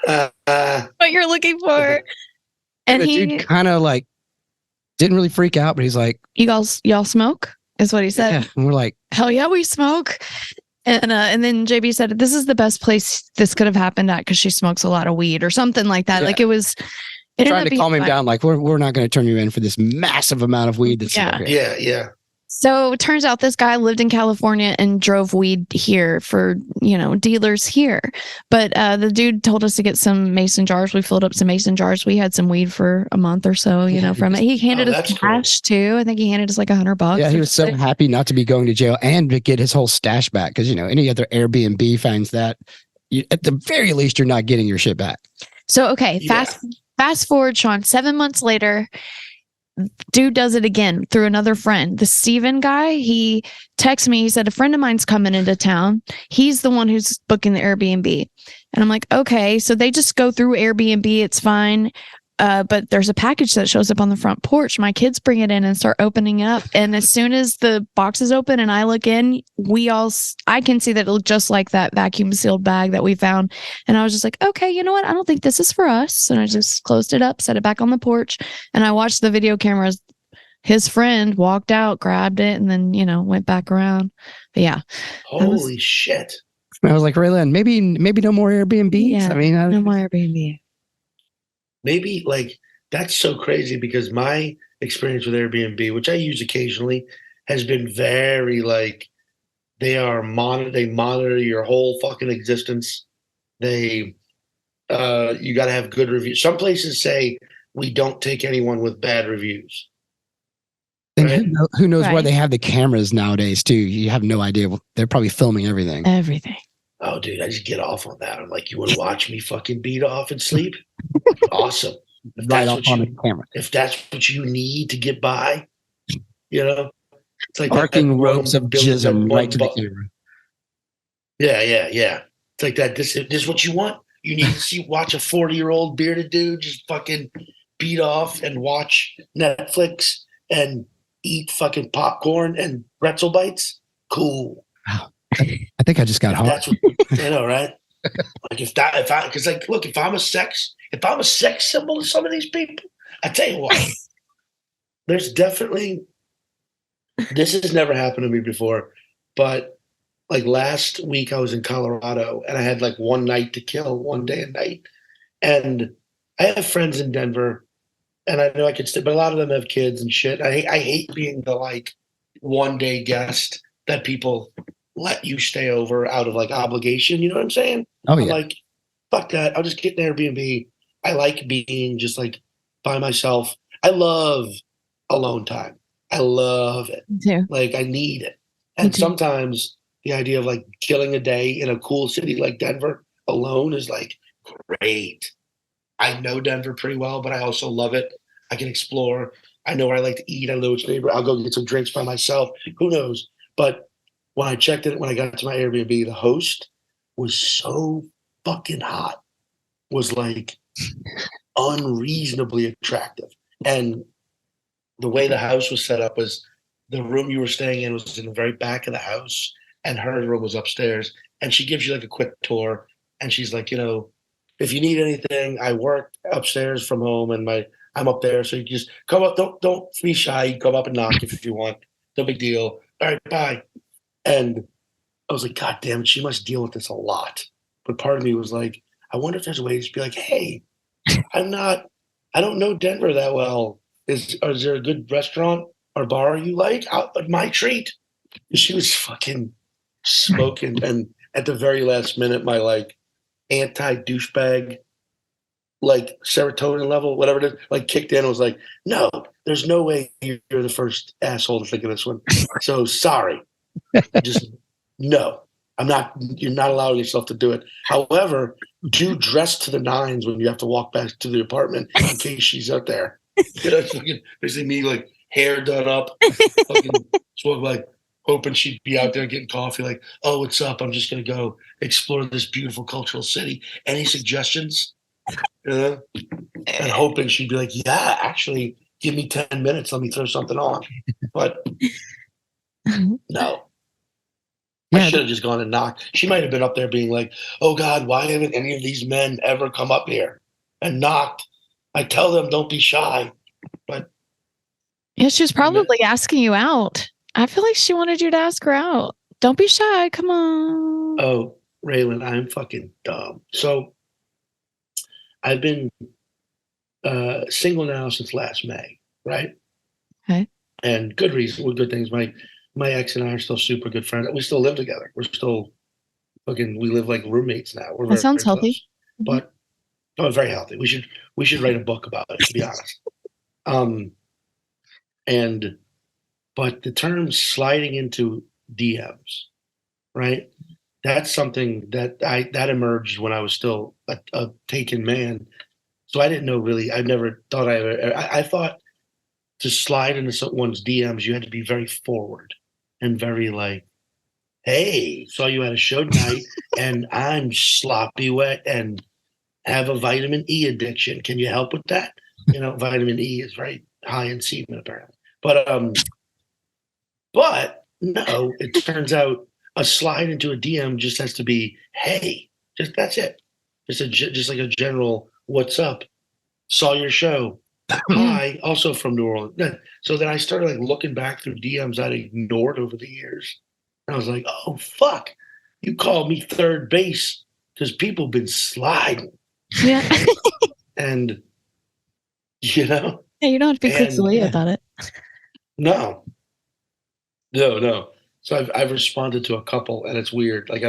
what you're looking for. And the he, dude kind of like didn't really freak out, but he's like, y'all smoke? Is what he said. yeah. And we're like, Hell yeah, we smoke. And then JB said, this is the best place this could have happened at because she smokes a lot of weed or something like that. Yeah. Like it was ended trying up to being calm him fine. down. Like, we're not going to turn you in for this massive amount of weed that's Yeah. over here. Yeah. Yeah. So it turns out this guy lived in California and drove weed here for, dealers here. But the dude told us to get some mason jars. We filled up some mason jars. We had some weed for a month or so, from it. He handed us that's cool. cash too. I think he handed us like $100. Yeah, he or was so something. happy not to be going to jail and to get his whole stash back because, any other Airbnb finds that, at the very least, you're not getting your shit back. So, okay, Yeah. fast forward, Sean, 7 months later, dude does it again through another friend. The Steven guy, he texts me. He said, a friend of mine's coming into town. He's the one who's booking the Airbnb. And I'm like, okay. So they just go through Airbnb. It's fine. But there's a package that shows up on the front porch. My kids bring it in and start opening it up. And as soon as the box is open and I look in, I can see that it looked just like that vacuum sealed bag that we found. And I was just like, okay, you know what? I don't think this is for us. And I just closed it up, set it back on the porch. And I watched the video cameras. His friend walked out, grabbed it, and then, went back around. But yeah. Holy shit. And I was like, Raelyn, maybe no more Airbnbs. Yeah, I mean, no more Airbnb. Maybe that's so crazy because my experience with Airbnb, which I use occasionally, has been very they monitor your whole fucking existence. They you got to have good reviews. Some places say we don't take anyone with bad reviews. and Right. who knows where Right. they have the cameras nowadays too. You have no idea. They're probably filming everything. Everything. Oh, dude, I just get off on that. I'm like, you want to watch me fucking beat off and sleep? Awesome. If Right that's off what on you the camera. if that's what you need to get by, it's like Arcing that ropes of one building, that jism one right to the bu- camera. Yeah. It's like that. This is what you want. You need to watch a 40-year-old bearded dude just fucking beat off and watch Netflix and eat fucking popcorn and pretzel bites. Cool. I think I just got hard. That's what right? Look, if I'm a sex symbol to some of these people, I tell you what, there's definitely, this has never happened to me before, but last week I was in Colorado and I had one night to kill, one day and night. And I have friends in Denver and I know I could stay, but a lot of them have kids and shit. I hate being the one day guest that people let you stay over out of obligation. You know what I'm saying? Oh I'm yeah. like, fuck that. I'll just get an Airbnb. I like being just by myself. I love alone time. I love it. Me too. I need it. Me And too. sometimes the idea of killing a day in a cool city like Denver alone is great. I know Denver pretty well, but I also love it. I can explore. I know where I like to eat. I know which neighbor. I'll go get some drinks by myself. Who knows? But when I got to my Airbnb, the host was so fucking hot, was unreasonably attractive. And the way the house was set up was the room you were staying in was in the very back of the house and her room was upstairs. And she gives you a quick tour and she's like, if you need anything, I work upstairs from home and I'm up there. So you just come up, don't be shy. Come up and knock if you want. No big deal. All right, bye. And I was like, God damn it, she must deal with this a lot. But part of me was like, I wonder if there's a way to just be like, hey, I don't know Denver that well. Is there a good restaurant Our bar you like? My treat. And she was fucking smoking. And at the very last minute, my like anti-douchebag, like serotonin level, whatever it is, like kicked in and was like, no, there's no way you're the first asshole to think of this one. So sorry. Just no. You're not allowing yourself to do it. However, do dress to the nines when you have to walk back to the apartment in case she's out there. You know, it's fucking basically me like hair done up, fucking sort of like hoping she'd be out there getting coffee, like, oh, what's up? I'm just gonna go explore this beautiful cultural city. Any suggestions? You know? And hoping she'd be like, yeah, actually, give me 10 minutes, let me throw something on. But no. I should have just gone and knocked. She might have been up there being like, oh God, why haven't any of these men ever come up here and knocked? I tell them don't be shy. But yeah, she was probably asking you out. I feel like she wanted you to ask her out. Don't be shy. Come on. Oh, Raelyn, I'm fucking dumb. So I've been single now since last May, right? Okay. And good reason, with good things. My ex and I are still super good friends. We still live together. We're still fucking. We live like roommates now. We're That sounds very healthy. close. But very healthy. We should write a book about it, to be honest. But the term sliding into DMs, right? That's something that emerged when I was still a taken man. So I didn't know really. I never thought I thought to slide into someone's DMs, you had to be very forward and very like, hey, saw you at a show tonight and I'm sloppy wet and have a vitamin E addiction. Can you help with that? You know, vitamin E is very high in semen apparently. But no, it turns out a slide into a DM just has to be, hey, just that's it. Just like a general, what's up? Saw your show. Hi, also from New Orleans. So then I started like looking back through DMs I'd ignored over the years. And I was like, oh fuck, you called me third base because people been sliding. Yeah. And you know? Yeah, you don't have to be quick to leave about it. No. So I've responded to a couple and it's weird. Like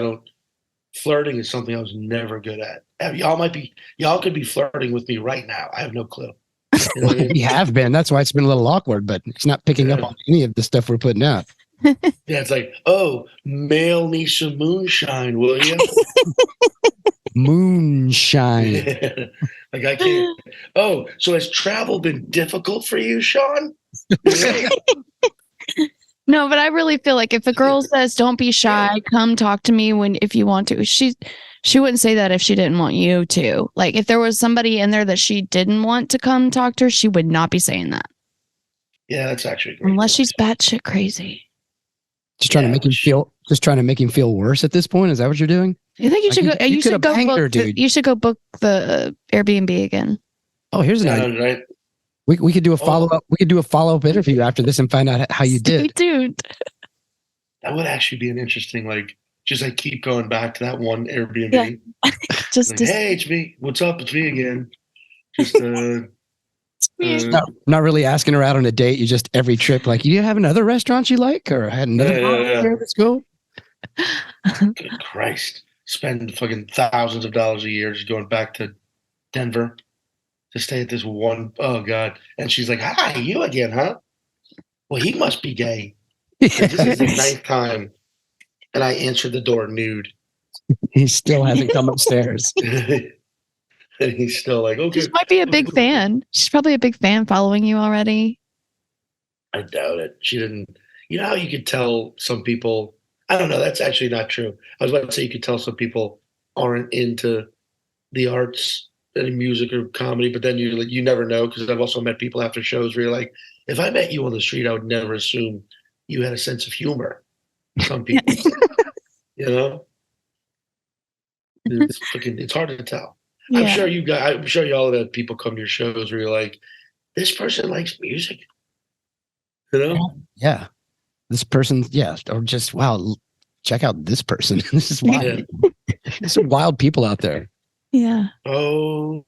flirting is something I was never good at. Y'all could be flirting with me right now. I have no clue. You know what I mean? We have been. That's why it's been a little awkward, but it's not picking up on any of the stuff we're putting out. Yeah, it's like, oh, mail me some moonshine, will you? Moonshine. Like I can't. Oh, so has travel been difficult for you, Sean? No, but I really feel like if a girl says, don't be shy, come talk to me if you want to. She wouldn't say that if she didn't want you to. Like if there was somebody in there that she didn't want to come talk to her, she would not be saying that. Yeah, that's actually great. Unless she's batshit crazy. Just trying to make him feel worse at this point. Is that what you're doing? You think you should go? You should go banged book. her, dude. You should go book the Airbnb again. Oh, here's an idea. Right? We could do a follow up. We could do a follow up interview after this and find out how you did. Dude. That would actually be an interesting, like, just like keep going back to that one Airbnb. Yeah. Just like, hey, it's me. What's up? It's me again. Just not really asking her out on a date. You just every trip, like, you have another restaurant you like, or I had another. Yeah. Let's go. Good Christ. Spend fucking thousands of dollars a year just going back to Denver to stay at this one. Oh God. And she's like, hi, you again, huh? Well, he must be gay. This is the ninth time. And I answered the door nude. He still hasn't come upstairs. And he's still like, okay. She might be a big fan. She's probably a big fan following you already. I doubt it. She didn't. You know how you could tell some people, I don't know, that's actually not true. I was about to say you could tell some people aren't into the arts, any music or comedy, but then you never know, because I've also met people after shows where you're like, if I met you on the street, I would never assume you had a sense of humor. Some people, you know? It's hard to tell. Yeah. I'm sure y'all have had people come to your shows where you're like, this person likes music. You know? Yeah. This person, yeah. Or just, wow, check out this person. This is wild. Yeah. There's some wild people out there. Yeah. Oh,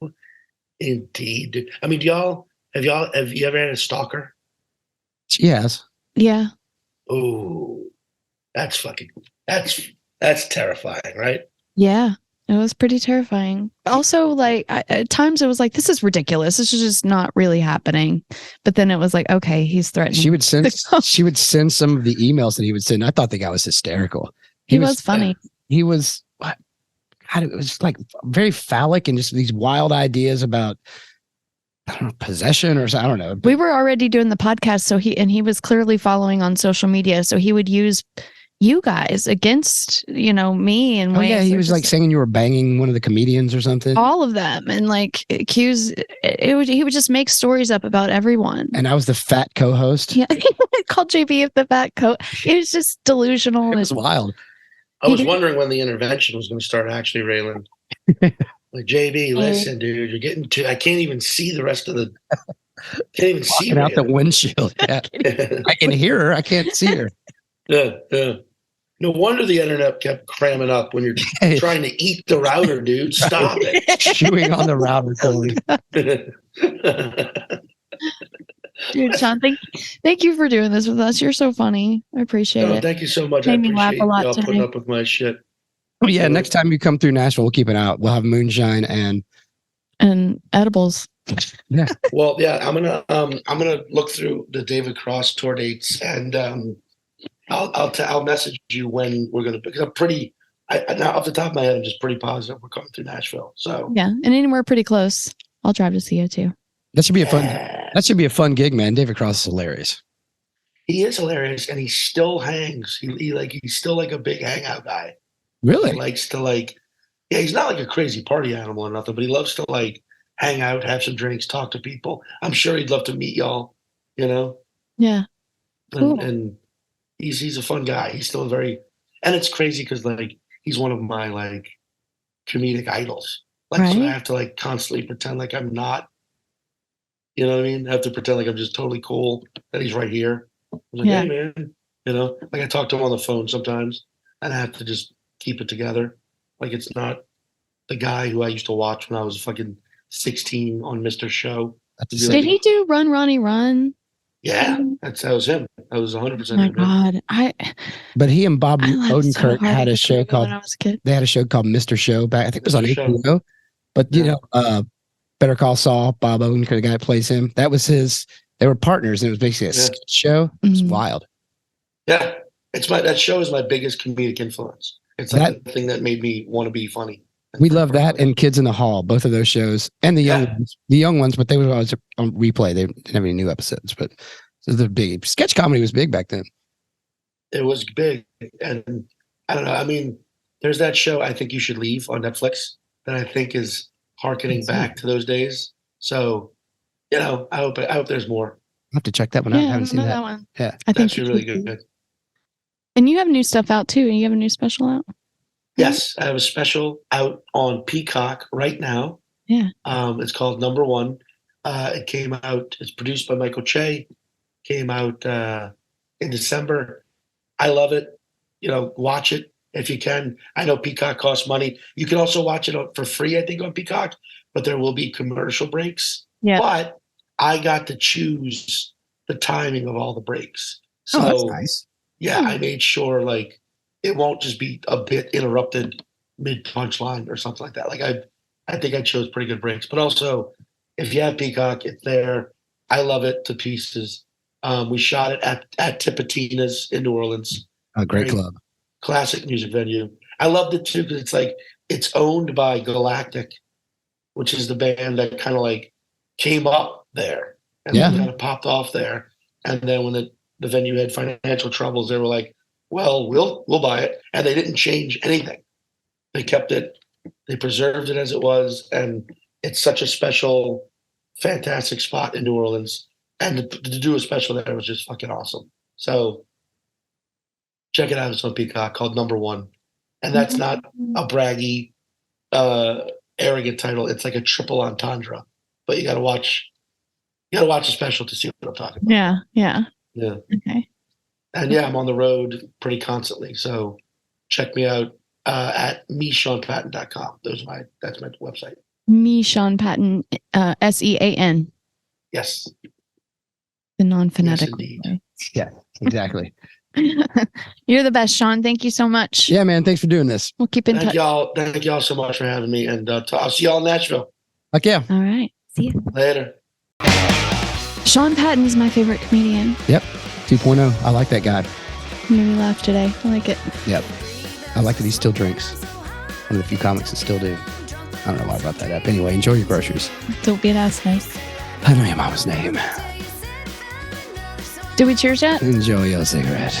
indeed. I mean, have you ever had a stalker? Yes. Yeah. Oh, that's terrifying, right? Yeah. It was pretty terrifying. Also, like at times it was like, this is ridiculous. This is just not really happening. But then it was like, okay, he's threatening. She would send to come. she would send some of the emails that he would send. I thought the guy was hysterical. He was funny. He was what? God, it was like very phallic and just these wild ideas about, I don't know, possession or something. I don't know. We were already doing the podcast, so he was clearly following on social media. So he would use you guys against, me and Oh yeah, ways he that was just- like saying you were banging one of the comedians or something. all of them, and like accuse. He would just make stories up about everyone. And I was the fat co-host. Yeah, called JB the fat coat. It was just delusional. It was wild. I was wondering when the intervention was going to start. Actually, Raelyn, like JB, listen, dude, you're getting too. I can't even see the rest of the. Can't even see Walking out the Raelyn. windshield. Yeah. I can hear her. I can't see her. Yeah. No wonder the internet kept cramming up when you're trying to eat the router, dude. Stop it. Chewing on the router cord. Dude, Sean, thank you for doing this with us. You're so funny. I appreciate No, it. thank you so much. Made I me laugh appreciate a lot y'all putting today. up with my shit. Oh, yeah, next time you come through Nashville, we'll keep it out. We'll have Moonshine and edibles. Well, yeah, I'm gonna look through the David Cross tour dates, and I'll message you when we're gonna. Because I'm pretty. Now off the top of my head, I'm just pretty positive we're coming through Nashville. So Yeah, and anywhere pretty close. I'll drive to see you too. that should be a fun. That should be a fun gig, man. David Cross is hilarious. He is hilarious, and he still hangs. He's still like a big hangout guy. Really? He likes to yeah, he's not like a crazy party animal or nothing, but he loves to hang out, have some drinks, talk to people. I'm sure he'd love to meet y'all, Yeah. Cool. and he's a fun guy. He's still and it's crazy because he's one of my comedic idols. So I Right. have to constantly pretend like I'm not. You know what I mean? I have to pretend like I'm just totally cool that he's right here. I'm like, Yeah. hey man, I talk to him on the phone sometimes, and I have to just keep it together. Like it's not the guy who I used to watch when I was fucking 16 on Mr. Show. That's Did Did he do Run Ronnie Run? Yeah, that was him. That was 100% Oh my him. God. But he and Bob I laughed so Odenkirk hard had at a the show movie called. when I was a kid. They had a show called Mr. Show back. I think it was on Mr. Show. HBO. But Better Call Saul, Bob Odenkirk, the guy that plays him. That was his. They were partners, and it was basically a sketch show. It was Mhm. wild. Yeah, that show is my biggest comedic influence. It's the thing that made me want to be funny. We love that and Kids in the Hall, both of those shows, and the young ones, but they were always on replay. They didn't have any new episodes, but so the big sketch comedy was big back then. It was big, and I don't know. I mean, there's that show I Think You Should Leave on Netflix that I think is harkening back to those days. So, I hope there's more. I'll have to check that one out. I Yeah, I haven't don't seen know that. that one. Yeah, I think That's really good. And you have new stuff out too. You have a new special out. Yes, I have a special out on Peacock right now. Yeah. It's called Number One. It came out. It's produced by Michael Che. Came out in December. I love it. Watch it if you can. I know Peacock costs money. You can also watch it for free, I think, on Peacock, but there will be commercial breaks. Yeah. But I got to choose the timing of all the breaks. So that's nice. yeah, I made sure it won't just be a bit interrupted mid punchline or something like that. I think I chose pretty good breaks. But also, if you have Peacock, it's there. I love it to pieces. We shot it at Tipitina's in New Orleans. A great club. Classic music venue. I loved it too because it's owned by Galactic, which is the band that kind of came up there and then kind of popped off there. And then when the venue had financial troubles, they were like, well, we'll buy it. And they didn't change anything. They kept it. They preserved it as it was. And it's such a special, fantastic spot in New Orleans. And to do a special there was just fucking awesome. So check it out. It's on Peacock called Number One. And that's not a braggy, arrogant title. It's like a triple entendre. But you got to watch the special to see what I'm talking about. Yeah. Yeah. Okay. And yeah, I'm on the road pretty constantly. So check me out at meSeanPatton.com. That's my website. Me, Sean Patton, SEAN. Yes. The non-phonetic. indeed. Yeah, exactly. You're the best, Sean. Thank you so much. Yeah, man. Thanks for doing this. We'll keep in Thank touch. y'all. Thank y'all so much for having me. And I'll see y'all in Nashville Like, yeah. All right. See you. later. Sean Patton is my favorite comedian. Yep. 2.0. I like that guy. He made me laugh today. I like it. Yep. I like that he still drinks. One of the few comics that still do. I don't know why I brought that up. Anyway, enjoy your groceries. Don't be an ass nice. I know your mama's name. Did we cheers yet? Enjoy your cigarette.